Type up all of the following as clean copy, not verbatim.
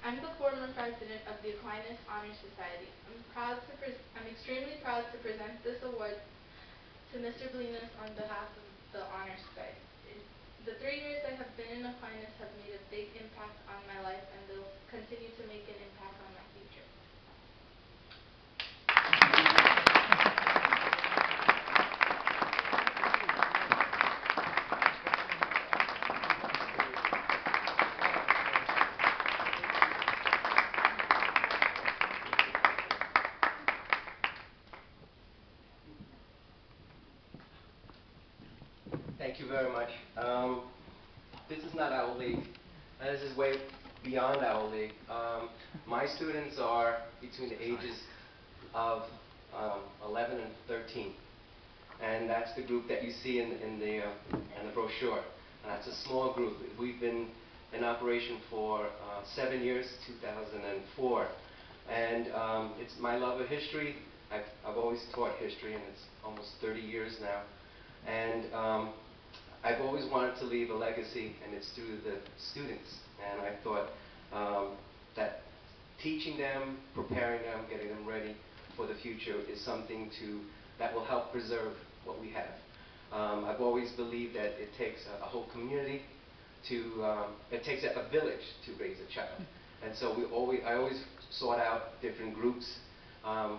I'm the former president of the Aquinas Honor Society. I'm extremely proud to present this award to Mr. Ballenas on behalf of the Honor Society. The 3 years I have been in Aquinas have made a big impact on my life, and they'll continue to make an impact on my future. Thank you very much. This is not our league. This is way beyond our league. My students are between the ages of 11 and 13. And that's the group that you see in the brochure. And that's a small group. We've been in operation for 7 years, 2004. And it's my love of history. I've always taught history, and it's almost 30 years now. And I've always wanted to leave a legacy, and it's through the students. And I thought that teaching them, preparing them, getting them ready for the future is something that will help preserve what we have. I've always believed that it takes a whole community it takes a village to raise a child. And so I always sought out different groups,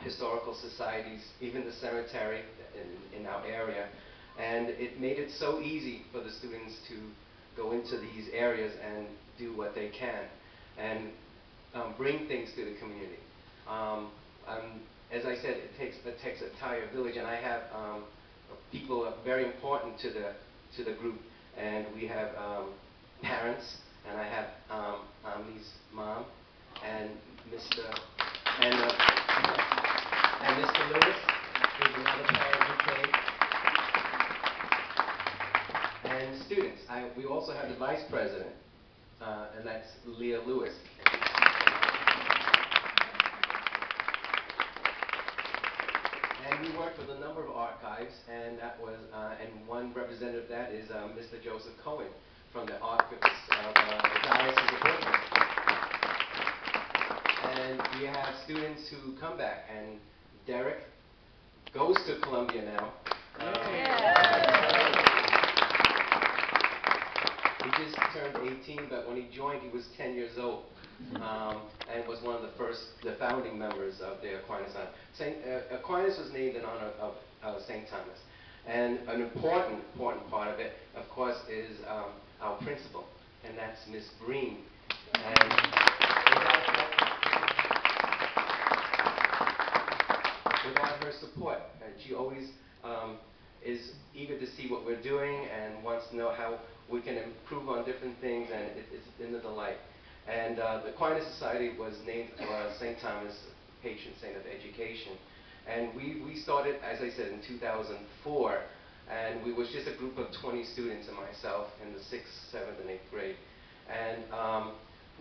historical societies, even the cemetery in our area. And it made it so easy for the students to go into these areas and do what they can and bring things to the community. As I said, it takes an entire village, and I have people very important to the group. And we have parents, and I have Amne's mom and Mr. Lewis, who's another parent who came. And students. We also have the vice president, and that's Leah Lewis. And we work with a number of archives, and and one representative of that is Mr. Joseph Cohen from the ARCHIVIST of the Diocese of Brooklyn. And we have students who come back, and Derek goes to Columbia now. He just turned 18, but when he joined, he was 10 years old, and was one of the founding members of the Aquinas Honor. Aquinas was named in honor of St. Thomas, and an important part of it, of course, is our principal, and that's Miss Breen. And without her support, and she always is eager to see what we're doing and wants to know how we can improve on different things, and it's been a delight. And the Aquinas Society was named for St. Thomas, patron saint of education. And we started, as I said, in 2004, and we was just a group of 20 students and myself in the 6th, 7th, and 8th grade. And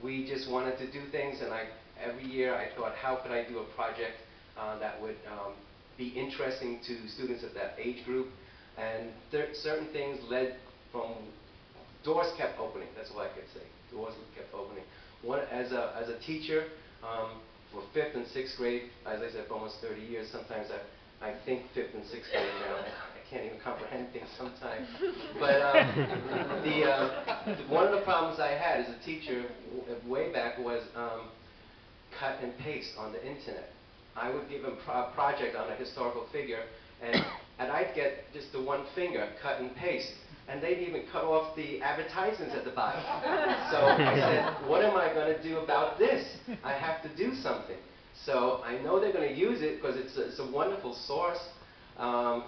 we just wanted to do things, and every year I thought, how could I do a project that would be interesting to students of that age group? And certain things led from doors kept opening. That's all I could say. Doors kept opening. One, as a teacher for 5th and 6th grade, as I said, for almost 30 years, sometimes I think 5th and 6th grade now. I can't even comprehend things sometimes. But one of the problems I had as a teacher way back was cut and paste on the internet. I would give them a project on a historical figure, and I'd get just the one finger, cut and paste. And they'd even cut off the advertisements at the bottom. So I said, what am I going to do about this? I have to do something. So I know they're going to use it because it's a wonderful source.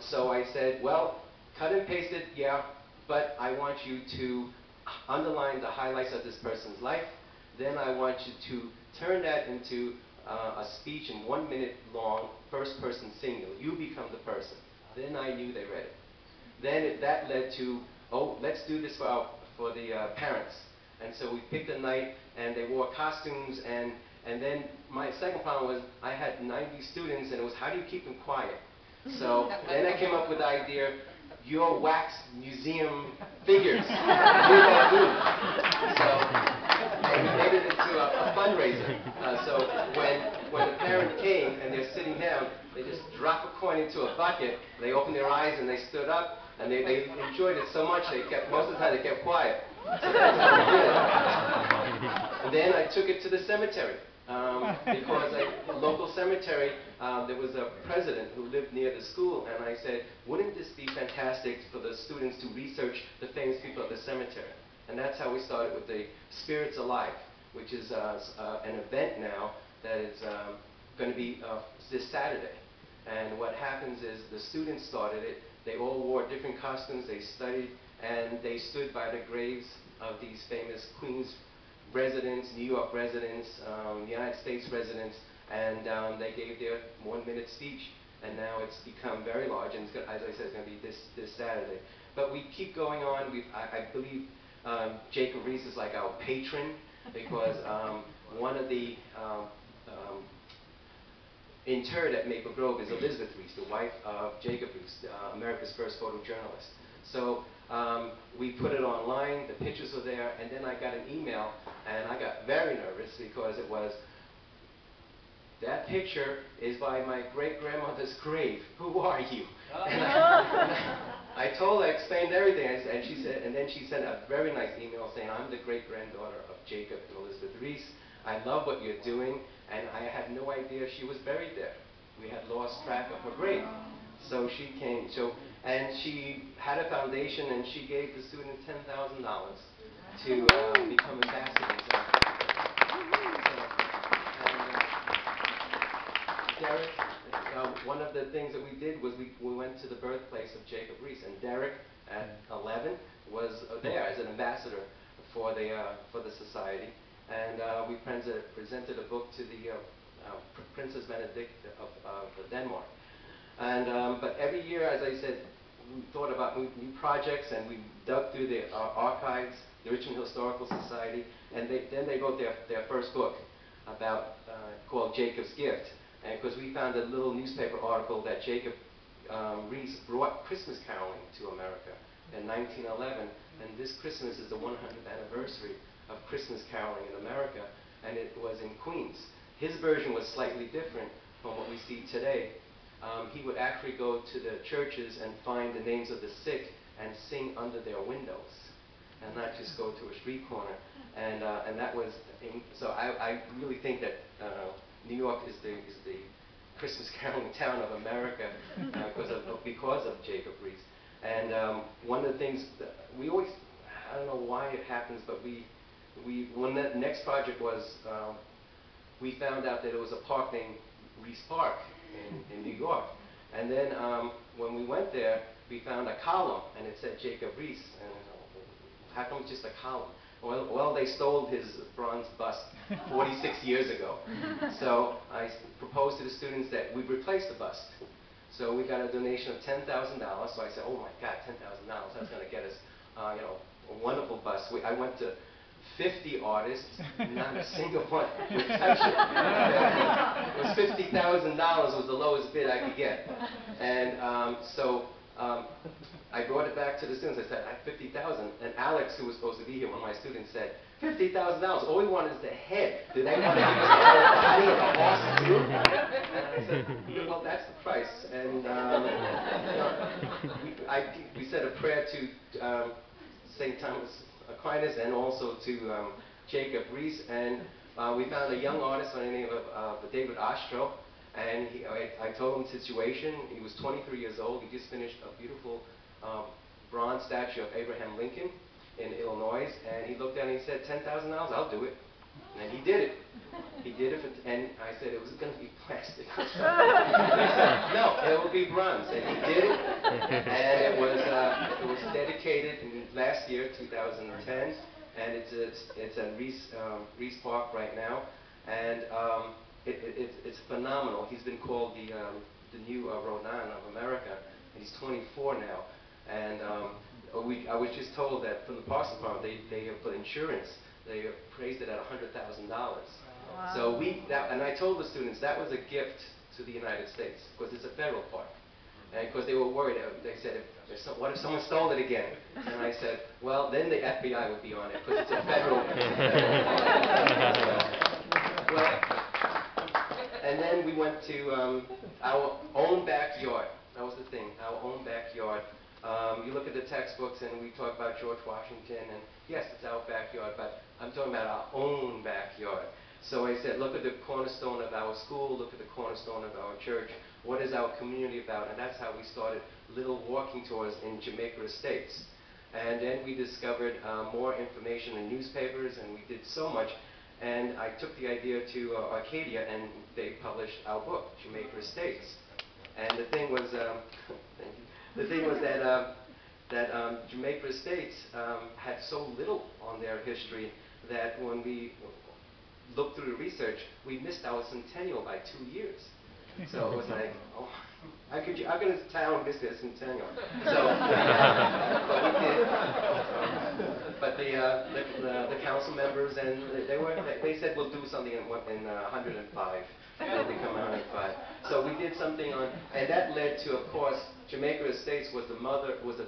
So I said, well, cut and paste it, yeah, but I want you to underline the highlights of this person's life. Then I want you to turn that into a speech in 1 minute long, first person singular. You become the person. Then I knew they read it. Then that led to, oh, let's do this for the parents. And so we picked a night, and they wore costumes, and then my second problem was I had 90 students, and it was, how do you keep them quiet? So then I came up with the idea, your wax museum figures. So, and we made it into a fundraiser. So when the parent came and they're sitting down, they just drop a coin into a bucket, they opened their eyes and they stood up, and they enjoyed it so much most of the time they kept quiet. So that's how we did it. And then I took it to the cemetery. Because a local cemetery, there was a president who lived near the school, and I said, wouldn't this be fantastic for the students to research the famous people at the cemetery? And that's how we started with the Spirits Alive, which is an event now that is going to be this Saturday. And what happens is the students started it. They all wore different costumes, they studied, and they stood by the graves of these famous Queens residents, New York residents, United States residents, and they gave their 1-minute speech. And now it's become very large, and as I said, it's going to be this Saturday. But we keep going on. I believe Jacob Reese is like our patron, because one of the interred at Maple Grove is Elizabeth Reese, the wife of Jacob Reese, America's first photojournalist. So we put it online, the pictures are there, and then I got an email, and I got very nervous because it was, that picture is by my great-grandmother's grave. Who are you? And I told her, I explained everything, and she said, and then she sent a very nice email saying, I'm the great-granddaughter of Jacob and Elizabeth Reese. I love what you're doing, and I had no idea she was buried there. We had lost track of her grave. So she came, and she had a foundation, and she gave the students $10,000 to become ambassadors. Derek, one of the things that we did was we went to the birthplace of Jacob Reese, and Derek, at 11, was there as an ambassador for the society, and we presented a book to the Princess Benedict of Denmark. And but every year, as I said, we thought about new projects, and we dug through the archives, the Richmond Historical Society, and then they wrote their first book about called Jacob's Gift. And because we found a little newspaper article that Jacob Reese brought Christmas caroling to America in 1911, and this Christmas is the 100th anniversary of Christmas caroling in America, and it was in Queens. His version was slightly different from what we see today. He would actually go to the churches and find the names of the sick and sing under their windows, and not just go to a street corner. And that was, so I really think that New York is the Christmas caroling town of America because of Jacob Reese. And one of the things that we always, I don't know why it happens, but when that next project was, we found out that there was a park named Reese Park in New York. And then when we went there, we found a column, and it said Jacob Reese. And how come it's just a column? Well, they stole his bronze bust 46 years ago. So I proposed to the students that we replace the bust. So we got a donation of $10,000. So I said, oh my God, $10,000, that's going to get us a wonderful bust. I went to 50 artists, not a single one would touch it. It was $50,000 was the lowest bid I could get. And I brought it back to the students. I said, I have $50,000. And Alex, who was supposed to be here, one of my students, said, $50,000. All we want is the head. Do they want to give us the whole body of the horse too? And I said, well, that's the price. And we said a prayer to St. Thomas Aquinas and also to Jacob Reese. And we found a young artist by the name of David Ostro. And I told him the situation. He was 23 years old. He just finished a beautiful bronze statue of Abraham Lincoln in Illinois. And he looked at it and he said, $10,000, I'll do it. And he did it. He did it, and I said, it was going to be plastic. He said, no, it will be bronze. And he did it. And it was dedicated last year, 2010. And it's at Reese Park right now. And it's phenomenal. He's been called the new Rodin of America, and he's 24 now. And I was just told that from the Parks Department, they for insurance, they appraised it at $100,000. Wow. So and I told the students that was a gift to the United States because it's a federal park, and because they were worried. They said, what if someone stole it again? And I said, well, then the FBI would be on it because it's a federal park. we went to our own backyard. That was the thing, our own backyard. You look at the textbooks and we talk about George Washington, and yes, it's our backyard, but I'm talking about our own backyard. So I said, look at the cornerstone of our school, look at the cornerstone of our church. What is our community about? And that's how we started little walking tours in Jamaica Estates. And then we discovered more information in newspapers, and we did so much. And I took the idea to Arcadia, and they published our book, Jamaica Estates. And the thing was, thank you. The thing was that Jamaica Estates had so little on their history that when we looked through the research, we missed our centennial by 2 years. So it was like, oh, how could a town miss their centennial? So, but we did. But the council members, and they said we'll do something in 105. It'll become 105. So we did something on, and that led to, of course, Jamaica Estates was the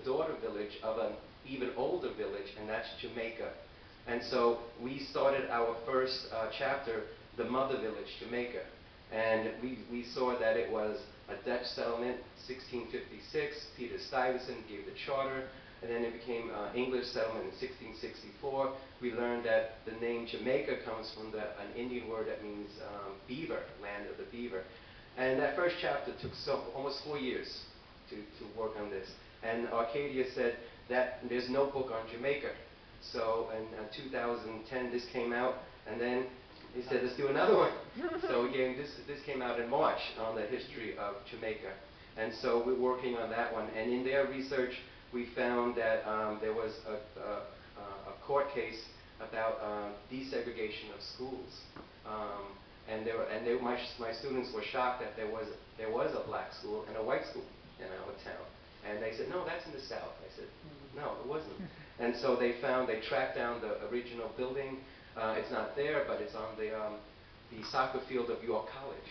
daughter village of an even older village, and that's Jamaica. And so we started our first chapter, the mother village, Jamaica. And we saw that it was a Dutch settlement, 1656. Peter Stuyvesant gave the charter, and then it became English settlement in 1664. We learned that the name Jamaica comes from an Indian word that means beaver, land of the beaver. And that first chapter took almost 4 years to work on this. And Arcadia said that there's no book on Jamaica. So in 2010 this came out, and then he said, let's do another one. So again, this came out in March on the history of Jamaica. And so we're working on that one. And in their research, we found that there was a court case about desegregation of schools. My students were shocked that there was a black school and a white school in our town. And they said, no, that's in the South. I said, no, it wasn't. And so they tracked down the original building. It's not there, but it's on the soccer field of York College.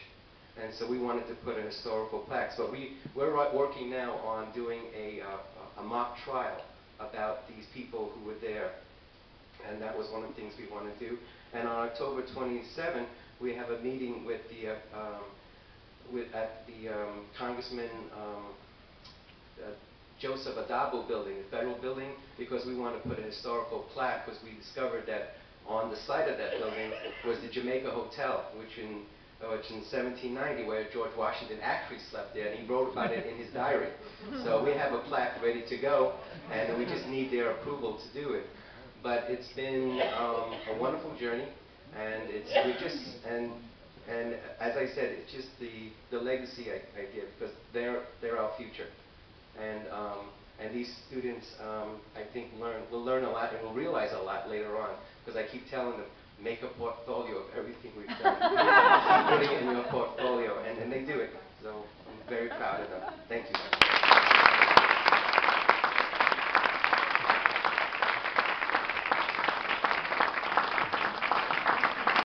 And so we wanted to put a historical plaque. But we're working now on doing a mock trial about these people who were there. And that was one of the things we want to do. And on October 27th, we have a meeting with at the Congressman Joseph Adabo building, the federal building, because we want to put a historical plaque, because we discovered that on the site of that building was the Jamaica Hotel, which in 1790, where George Washington actually slept there, and he wrote about it in his diary. So we have a plaque ready to go, and we just need their approval to do it. But it's been a wonderful journey, and and as I said, it's just the legacy I give, because they're our future. And these students, I think, will learn a lot and will realize a lot later on, because I keep telling them, make a portfolio of everything we've done. Keep putting it in your portfolio, and they do it. So I'm very proud of them. Thank you.